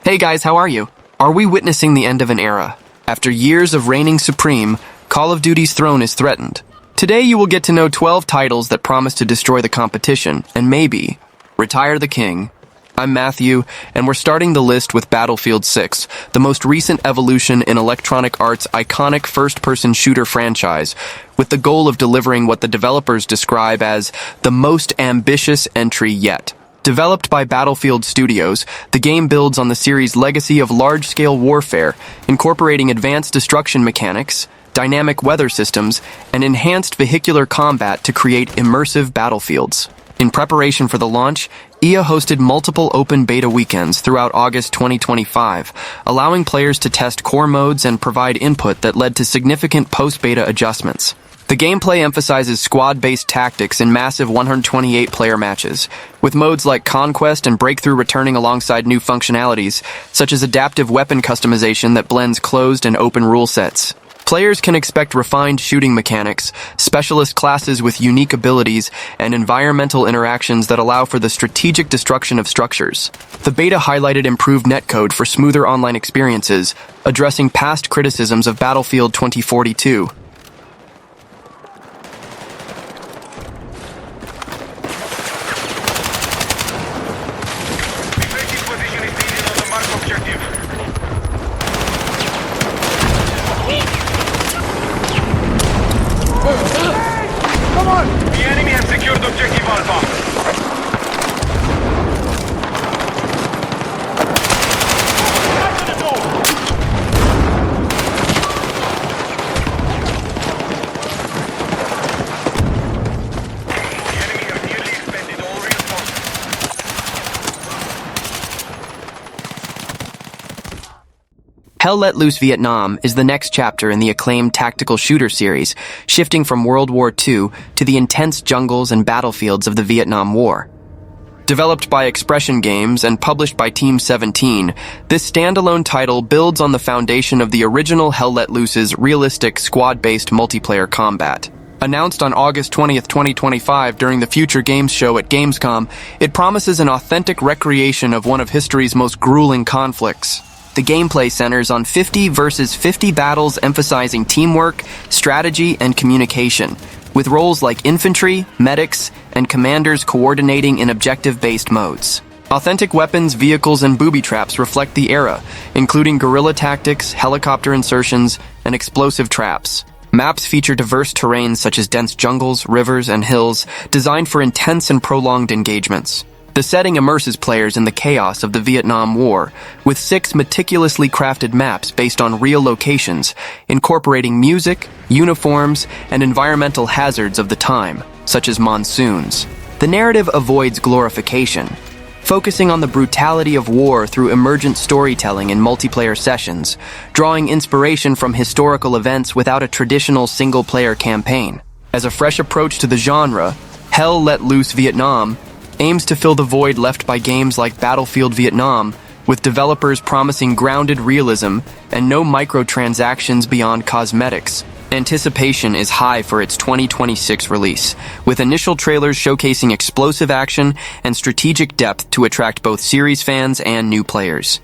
Hey guys, how are you? Are we witnessing the end of an era? After years of reigning supreme, Call of Duty's throne is threatened. Today you will get to know 12 titles that promise to destroy the competition, and maybe retire the king. I'm Matthew, and we're starting the list with Battlefield 6, the most recent evolution in Electronic Arts' iconic first-person shooter franchise, with the goal of delivering what the developers describe as the most ambitious entry yet. Developed by Battlefield Studios, the game builds on the series' legacy of large-scale warfare, incorporating advanced destruction mechanics, dynamic weather systems, and enhanced vehicular combat to create immersive battlefields. In preparation for the launch, EA hosted multiple open beta weekends throughout August 2025, allowing players to test core modes and provide input that led to significant post-beta adjustments. The gameplay emphasizes squad-based tactics in massive 128-player matches, with modes like Conquest and Breakthrough returning alongside new functionalities, such as adaptive weapon customization that blends closed and open rule sets. Players can expect refined shooting mechanics, specialist classes with unique abilities, and environmental interactions that allow for the strategic destruction of structures. The beta highlighted improved netcode for smoother online experiences, addressing past criticisms of Battlefield 2042. Hell Let Loose Vietnam is the next chapter in the acclaimed tactical shooter series, shifting from World War II to the intense jungles and battlefields of the Vietnam War. Developed by Expression Games and published by Team 17, this standalone title builds on the foundation of the original Hell Let Loose's realistic squad-based multiplayer combat. Announced on August 20th, 2025 during the Future Games show at Gamescom, it promises an authentic recreation of one of history's most grueling conflicts. The gameplay centers on 50 versus 50 battles emphasizing teamwork, strategy, and communication, with roles like infantry, medics, and commanders coordinating in objective-based modes. Authentic weapons, vehicles, and booby traps reflect the era, including guerrilla tactics, helicopter insertions, and explosive traps. Maps feature diverse terrains such as dense jungles, rivers, and hills, designed for intense and prolonged engagements. The setting immerses players in the chaos of the Vietnam War, with 6 meticulously crafted maps based on real locations, incorporating music, uniforms, and environmental hazards of the time, such as monsoons. The narrative avoids glorification, focusing on the brutality of war through emergent storytelling in multiplayer sessions, drawing inspiration from historical events without a traditional single-player campaign. As a fresh approach to the genre, Hell Let Loose Vietnam aims to fill the void left by games like Battlefield Vietnam, with developers promising grounded realism and no microtransactions beyond cosmetics. Anticipation is high for its 2026 release, with initial trailers showcasing explosive action and strategic depth to attract both series fans and new players.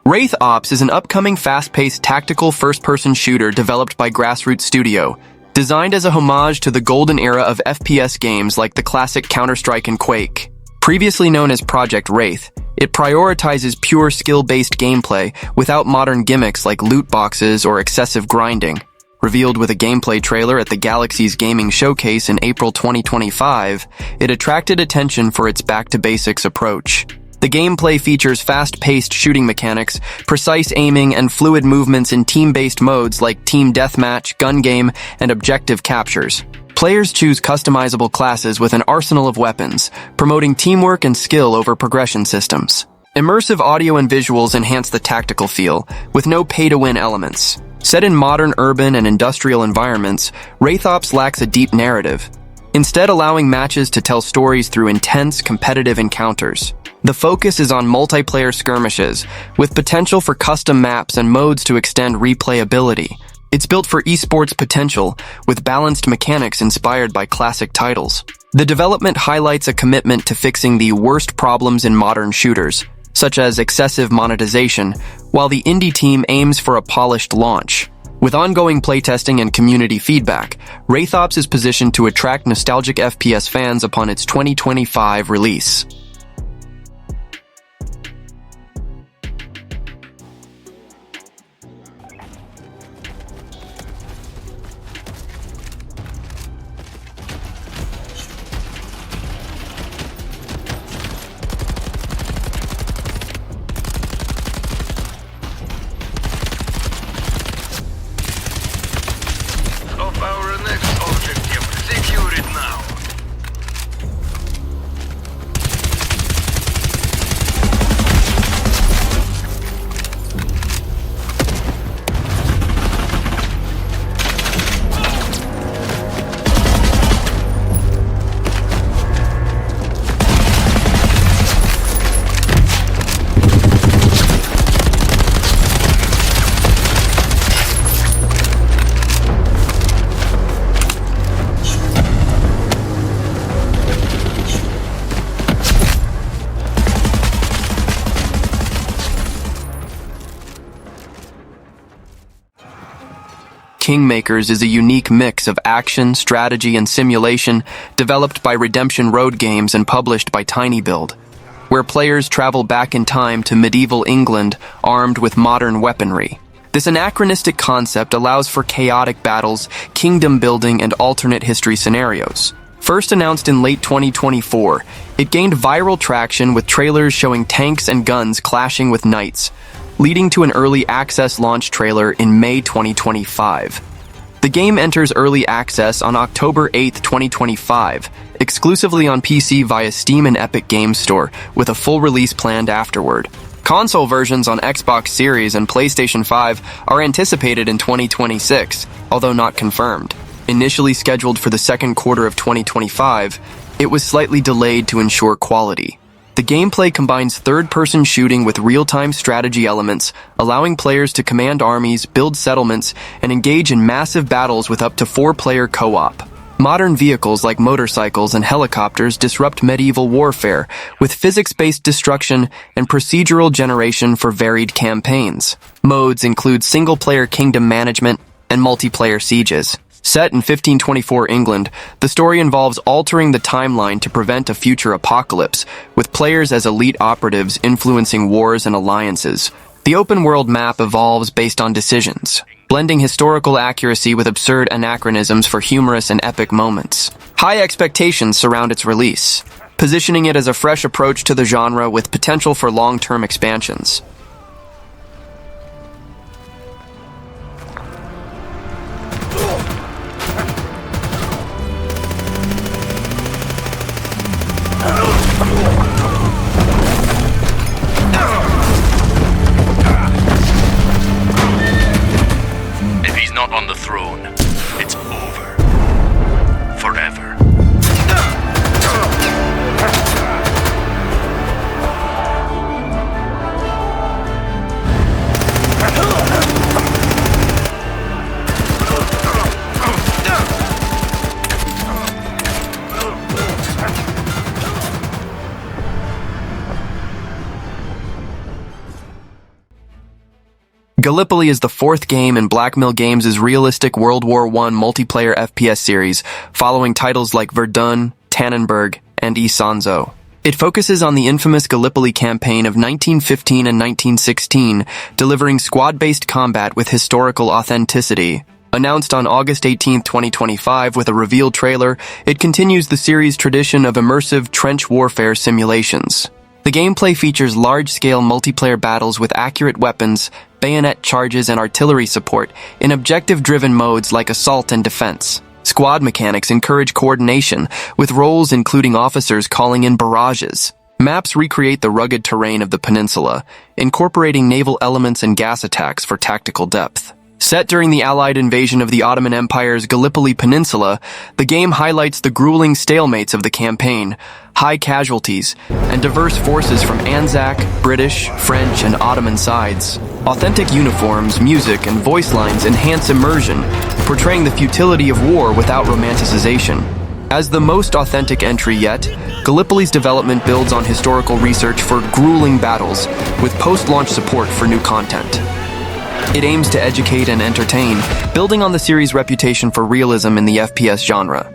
Wraith Ops is an upcoming fast-paced tactical first-person shooter developed by Grassroots Studio, designed as a homage to the golden era of FPS games like the classic Counter-Strike and Quake. Previously known as Project Wraith, it prioritizes pure skill-based gameplay without modern gimmicks like loot boxes or excessive grinding. Revealed with a gameplay trailer at the Galaxy's Gaming Showcase in April 2025, it attracted attention for its back-to-basics approach. The gameplay features fast-paced shooting mechanics, precise aiming, and fluid movements in team-based modes like Team Deathmatch, Gun Game, and Objective Captures. Players choose customizable classes with an arsenal of weapons, promoting teamwork and skill over progression systems. Immersive audio and visuals enhance the tactical feel, with no pay-to-win elements. Set in modern urban and industrial environments, Wraith Ops lacks a deep narrative, instead allowing matches to tell stories through intense, competitive encounters. The focus is on multiplayer skirmishes, with potential for custom maps and modes to extend replayability. It's built for esports potential, with balanced mechanics inspired by classic titles. The development highlights a commitment to fixing the worst problems in modern shooters, such as excessive monetization, while the indie team aims for a polished launch. With ongoing playtesting and community feedback, Wraith Ops is positioned to attract nostalgic FPS fans upon its 2025 release. Our next objective, secure it now. Kingmakers is a unique mix of action, strategy, and simulation developed by Redemption Road Games and published by TinyBuild, where players travel back in time to medieval England armed with modern weaponry. This anachronistic concept allows for chaotic battles, kingdom building, and alternate history scenarios. First announced in late 2024, it gained viral traction with trailers showing tanks and guns clashing with knights, leading to an early access launch trailer in May 2025. The game enters early access on October 8, 2025, exclusively on PC via Steam and Epic Games Store, with a full release planned afterward. Console versions on Xbox Series and PlayStation 5 are anticipated in 2026, although not confirmed. Initially scheduled for the second quarter of 2025, it was slightly delayed to ensure quality. The gameplay combines third-person shooting with real-time strategy elements, allowing players to command armies, build settlements, and engage in massive battles with up to 4-player co-op. Modern vehicles like motorcycles and helicopters disrupt medieval warfare, with physics-based destruction and procedural generation for varied campaigns. Modes include single-player kingdom management and multiplayer sieges. Set in 1524 England, the story involves altering the timeline to prevent a future apocalypse, with players as elite operatives influencing wars and alliances. The open-world map evolves based on decisions, blending historical accuracy with absurd anachronisms for humorous and epic moments. High expectations surround its release, positioning it as a fresh approach to the genre with potential for long-term expansions. If he's not on the throne, it's over. Forever. Gallipoli is the fourth game in Blackmill Games' realistic World War I multiplayer FPS series, following titles like Verdun, Tannenberg, and Isonzo. It focuses on the infamous Gallipoli campaign of 1915 and 1916, delivering squad-based combat with historical authenticity. Announced on August 18, 2025 with a reveal trailer, it continues the series' tradition of immersive trench warfare simulations. The gameplay features large-scale multiplayer battles with accurate weapons, bayonet charges, and artillery support in objective-driven modes like assault and defense. Squad mechanics encourage coordination, with roles including officers calling in barrages. Maps recreate the rugged terrain of the peninsula, incorporating naval elements and gas attacks for tactical depth. Set during the Allied invasion of the Ottoman Empire's Gallipoli Peninsula, the game highlights the grueling stalemates of the campaign, high casualties, and diverse forces from Anzac, British, French, and Ottoman sides. Authentic uniforms, music, and voice lines enhance immersion, portraying the futility of war without romanticization. As the most authentic entry yet, Gallipoli's development builds on historical research for grueling battles, with post-launch support for new content. It aims to educate and entertain, building on the series' reputation for realism in the FPS genre.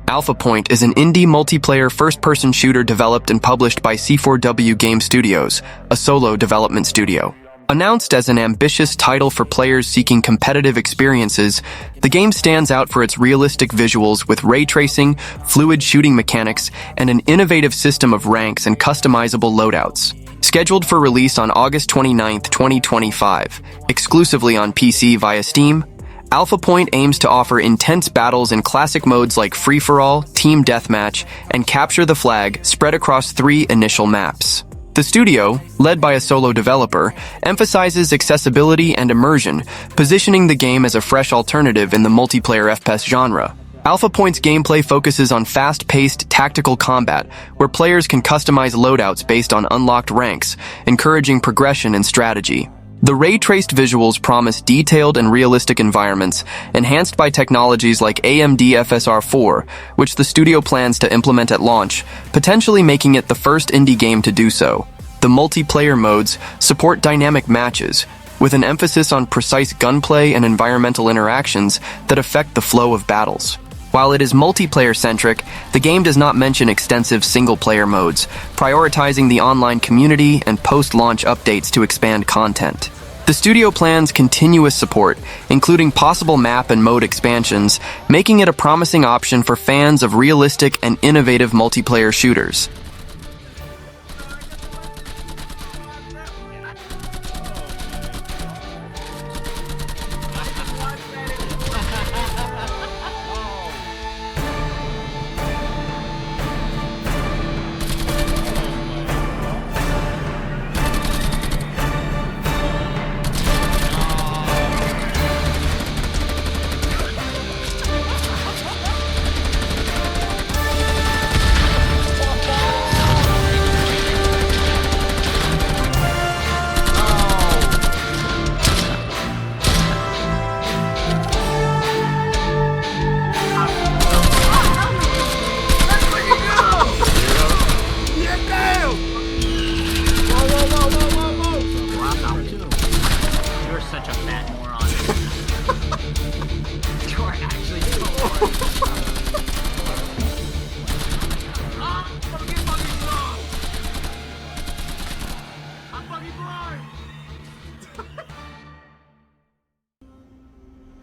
Alpha Point is an indie multiplayer first-person shooter developed and published by C4W Game Studios, a solo development studio. Announced as an ambitious title for players seeking competitive experiences, the game stands out for its realistic visuals with ray tracing, fluid shooting mechanics, and an innovative system of ranks and customizable loadouts. Scheduled for release on August 29, 2025, exclusively on PC via Steam, Alpha Point aims to offer intense battles in classic modes like free-for-all, team deathmatch, and capture the flag spread across 3 initial maps. The studio, led by a solo developer, emphasizes accessibility and immersion, positioning the game as a fresh alternative in the multiplayer FPS genre. Alpha Point's gameplay focuses on fast-paced tactical combat, where players can customize loadouts based on unlocked ranks, encouraging progression and strategy. The ray-traced visuals promise detailed and realistic environments, enhanced by technologies like AMD FSR4, which the studio plans to implement at launch, potentially making it the first indie game to do so. The multiplayer modes support dynamic matches, with an emphasis on precise gunplay and environmental interactions that affect the flow of battles. While it is multiplayer-centric, the game does not mention extensive single-player modes, prioritizing the online community and post-launch updates to expand content. The studio plans continuous support, including possible map and mode expansions, making it a promising option for fans of realistic and innovative multiplayer shooters.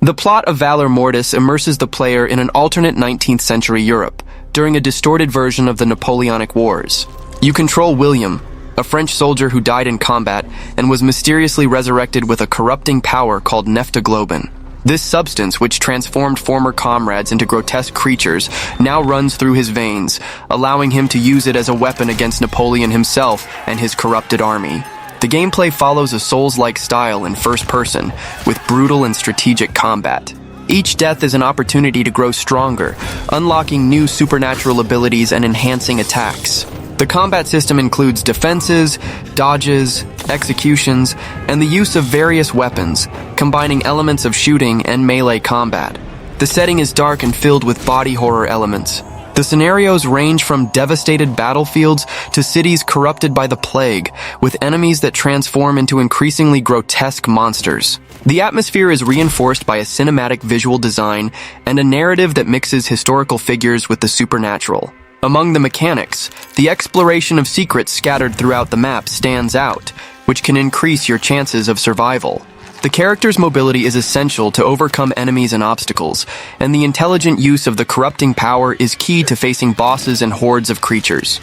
The plot of Valor Mortis immerses the player in an alternate 19th century Europe, during a distorted version of the Napoleonic Wars. You control William, a French soldier who died in combat and was mysteriously resurrected with a corrupting power called neptoglobin. This substance, which transformed former comrades into grotesque creatures, now runs through his veins, allowing him to use it as a weapon against Napoleon himself and his corrupted army. The gameplay follows a Souls-like style in first person, with brutal and strategic combat. Each death is an opportunity to grow stronger, unlocking new supernatural abilities and enhancing attacks. The combat system includes defenses, dodges, executions, and the use of various weapons, combining elements of shooting and melee combat. The setting is dark and filled with body horror elements. The scenarios range from devastated battlefields to cities corrupted by the plague, with enemies that transform into increasingly grotesque monsters. The atmosphere is reinforced by a cinematic visual design and a narrative that mixes historical figures with the supernatural. Among the mechanics, the exploration of secrets scattered throughout the map stands out, which can increase your chances of survival. The character's mobility is essential to overcome enemies and obstacles, and the intelligent use of the corrupting power is key to facing bosses and hordes of creatures.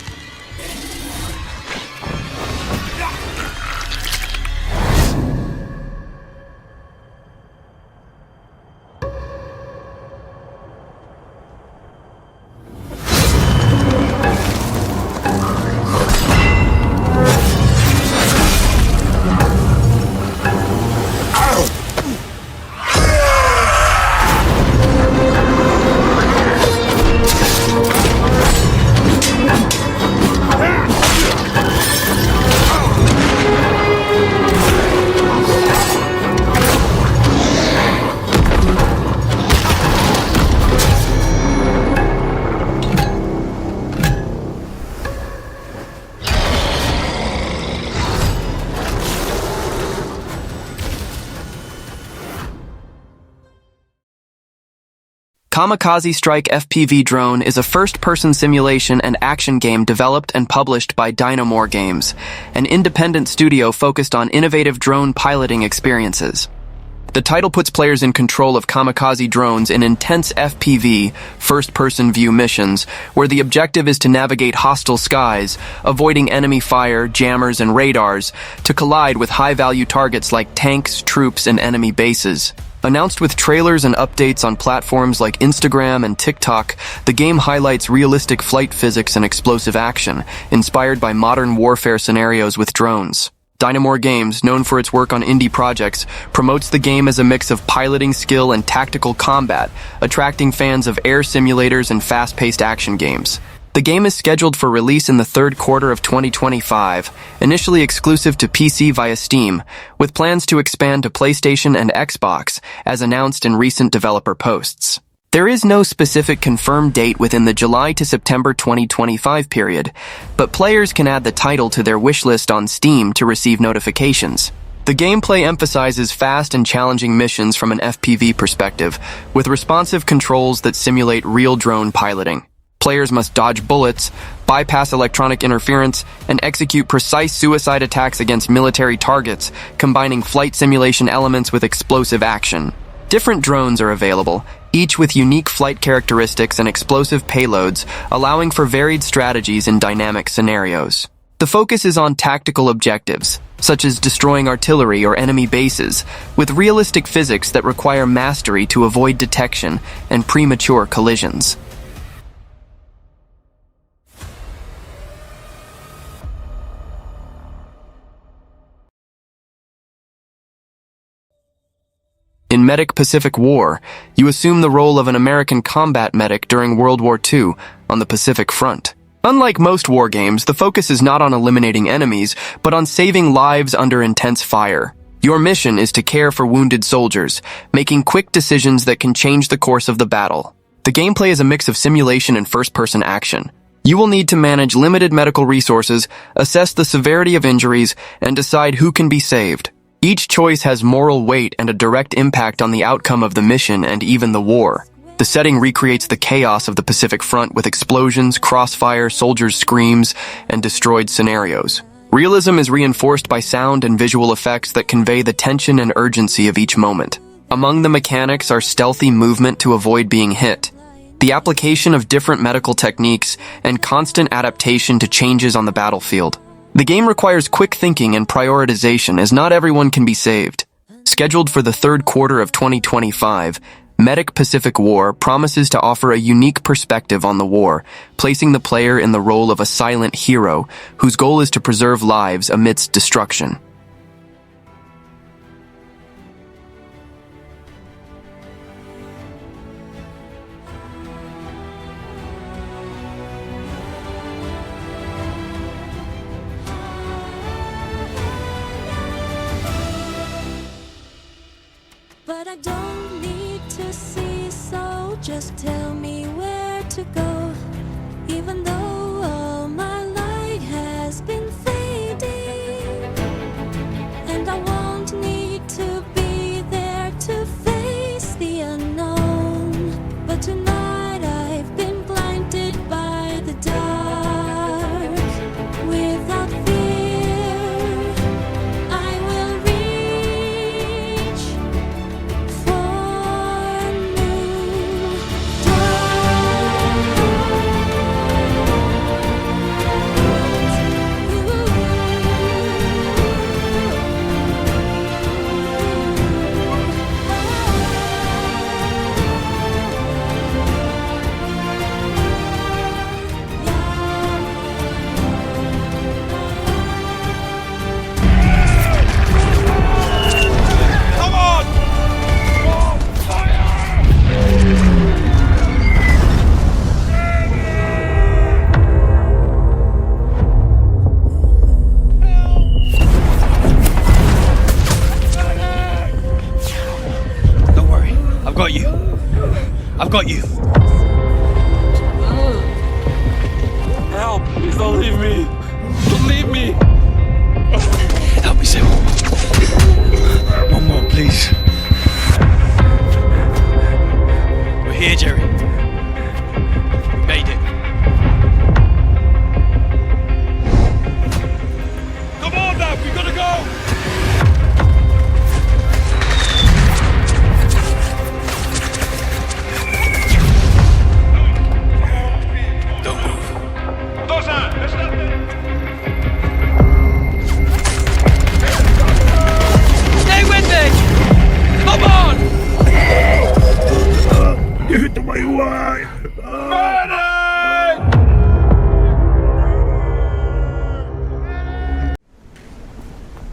Kamikaze Strike FPV Drone is a first-person simulation and action game developed and published by Dynamore Games, an independent studio focused on innovative drone piloting experiences. The title puts players in control of kamikaze drones in intense FPV, first-person view missions, where the objective is to navigate hostile skies, avoiding enemy fire, jammers, and radars, to collide with high-value targets like tanks, troops, and enemy bases. Announced with trailers and updates on platforms like Instagram and TikTok, the game highlights realistic flight physics and explosive action, inspired by modern warfare scenarios with drones. Dynamore Games, known for its work on indie projects, promotes the game as a mix of piloting skill and tactical combat, attracting fans of air simulators and fast-paced action games. The game is scheduled for release in the third quarter of 2025, initially exclusive to PC via Steam, with plans to expand to PlayStation and Xbox, as announced in recent developer posts. There is no specific confirmed date within the July to September 2025 period, but players can add the title to their wishlist on Steam to receive notifications. The gameplay emphasizes fast and challenging missions from an FPV perspective, with responsive controls that simulate real drone piloting. Players must dodge bullets, bypass electronic interference, and execute precise suicide attacks against military targets, combining flight simulation elements with explosive action. Different drones are available, each with unique flight characteristics and explosive payloads, allowing for varied strategies in dynamic scenarios. The focus is on tactical objectives, such as destroying artillery or enemy bases, with realistic physics that require mastery to avoid detection and premature collisions. In Medic Pacific War, you assume the role of an American combat medic during World War II on the Pacific Front. Unlike most war games, the focus is not on eliminating enemies, but on saving lives under intense fire. Your mission is to care for wounded soldiers, making quick decisions that can change the course of the battle. The gameplay is a mix of simulation and first-person action. You will need to manage limited medical resources, assess the severity of injuries, and decide who can be saved. Each choice has moral weight and a direct impact on the outcome of the mission and even the war. The setting recreates the chaos of the Pacific Front with explosions, crossfire, soldiers' screams, and destroyed scenarios. Realism is reinforced by sound and visual effects that convey the tension and urgency of each moment. Among the mechanics are stealthy movement to avoid being hit, the application of different medical techniques, and constant adaptation to changes on the battlefield. The game requires quick thinking and prioritization as not everyone can be saved. Scheduled for the third quarter of 2025, Medic Pacific War promises to offer a unique perspective on the war, placing the player in the role of a silent hero whose goal is to preserve lives amidst destruction. But I don't need to see, so just tell me where to go. Even though all my light has been fading, and I won't need to be there to face the unknown. But tonight I've been blinded by the dark. Without fear, I will reach for new I've got you. Help! Please don't leave me! Don't leave me! Help me say one more. One more, please. We're here, Jerry.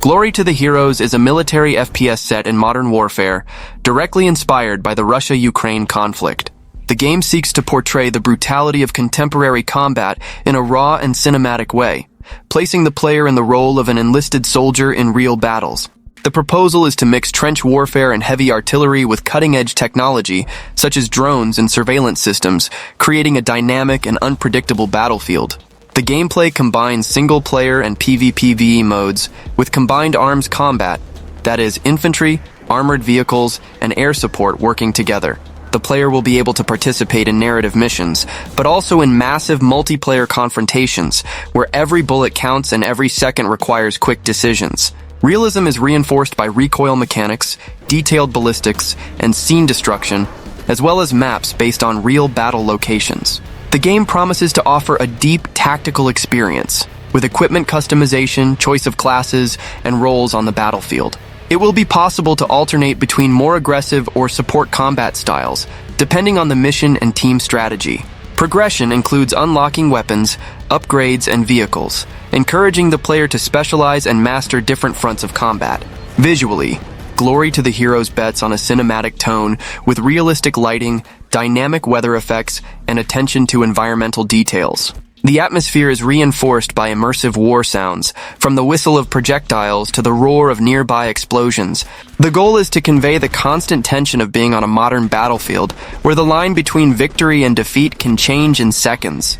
Glory to the Heroes is a military FPS set in modern warfare, directly inspired by the Russia-Ukraine conflict. The game seeks to portray the brutality of contemporary combat in a raw and cinematic way, placing the player in the role of an enlisted soldier in real battles. The proposal is to mix trench warfare and heavy artillery with cutting-edge technology, such as drones and surveillance systems, creating a dynamic and unpredictable battlefield. The gameplay combines single-player and PvPvE modes with combined arms combat, that is, infantry, armored vehicles, and air support working together. The player will be able to participate in narrative missions, but also in massive multiplayer confrontations, where every bullet counts and every second requires quick decisions. Realism is reinforced by recoil mechanics, detailed ballistics, and scene destruction, as well as maps based on real battle locations. The game promises to offer a deep tactical experience, with equipment customization, choice of classes, and roles on the battlefield. It will be possible to alternate between more aggressive or support combat styles, depending on the mission and team strategy. Progression includes unlocking weapons, upgrades, and vehicles, encouraging the player to specialize and master different fronts of combat. Visually, Glory to the Heroes bets on a cinematic tone with realistic lighting, dynamic weather effects, and attention to environmental details. The atmosphere is reinforced by immersive war sounds, from the whistle of projectiles to the roar of nearby explosions. The goal is to convey the constant tension of being on a modern battlefield, where the line between victory and defeat can change in seconds.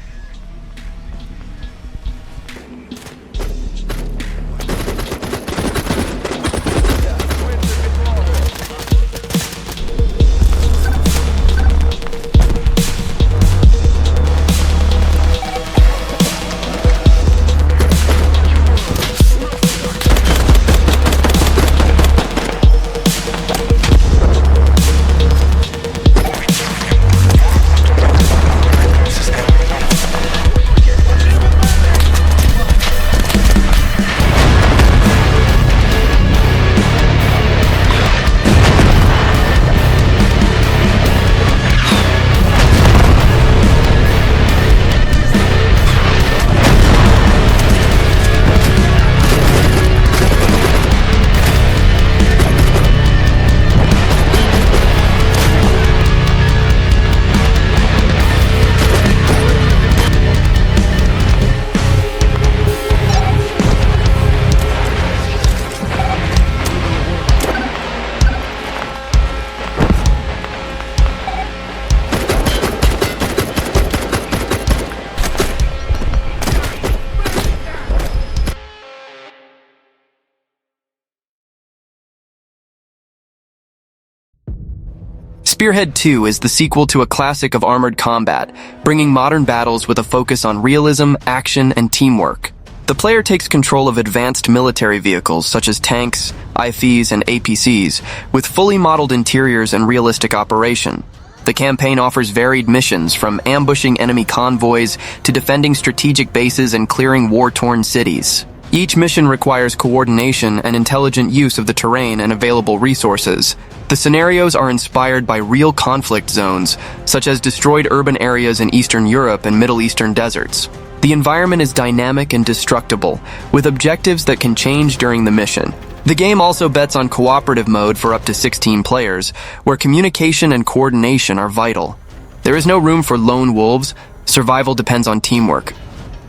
Spearhead 2 is the sequel to a classic of armored combat, bringing modern battles with a focus on realism, action, and teamwork. The player takes control of advanced military vehicles such as tanks, IFVs, and APCs, with fully modeled interiors and realistic operation. The campaign offers varied missions, from ambushing enemy convoys to defending strategic bases and clearing war-torn cities. Each mission requires coordination and intelligent use of the terrain and available resources. The scenarios are inspired by real conflict zones, such as destroyed urban areas in Eastern Europe and Middle Eastern deserts. The environment is dynamic and destructible, with objectives that can change during the mission. The game also bets on cooperative mode for up to 16 players, where communication and coordination are vital. There is no room for lone wolves. Survival depends on teamwork.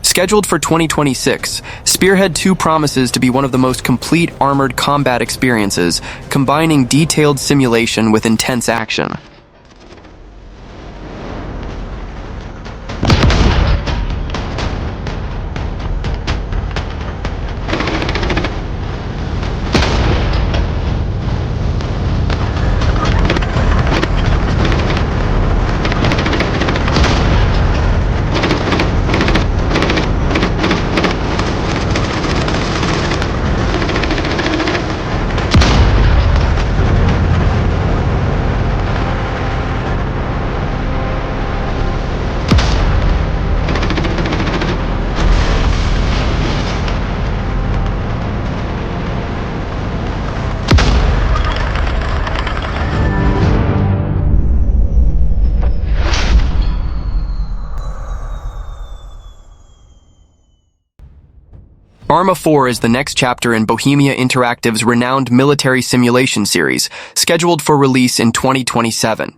Scheduled for 2026, Spearhead 2 promises to be one of the most complete armored combat experiences, combining detailed simulation with intense action. Arma 4 is the next chapter in Bohemia Interactive's renowned military simulation series, scheduled for release in 2027.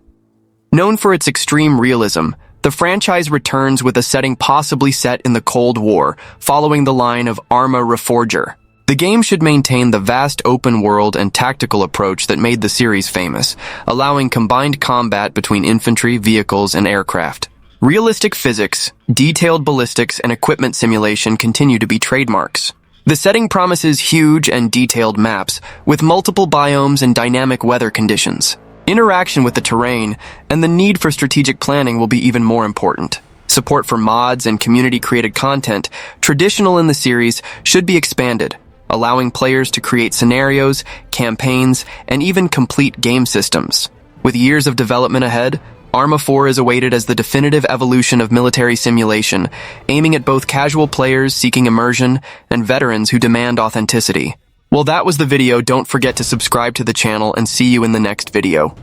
Known for its extreme realism, the franchise returns with a setting possibly set in the Cold War, following the line of Arma Reforger. The game should maintain the vast open world and tactical approach that made the series famous, allowing combined combat between infantry, vehicles, and aircraft. Realistic physics, detailed ballistics, and equipment simulation continue to be trademarks. The setting promises huge and detailed maps, with multiple biomes and dynamic weather conditions. Interaction with the terrain and the need for strategic planning will be even more important. Support for mods and community-created content, traditional in the series, should be expanded, allowing players to create scenarios, campaigns, and even complete game systems. With years of development ahead, Arma 4 is awaited as the definitive evolution of military simulation, aiming at both casual players seeking immersion and veterans who demand authenticity. Well, that was the video. Don't forget to subscribe to the channel and see you in the next video.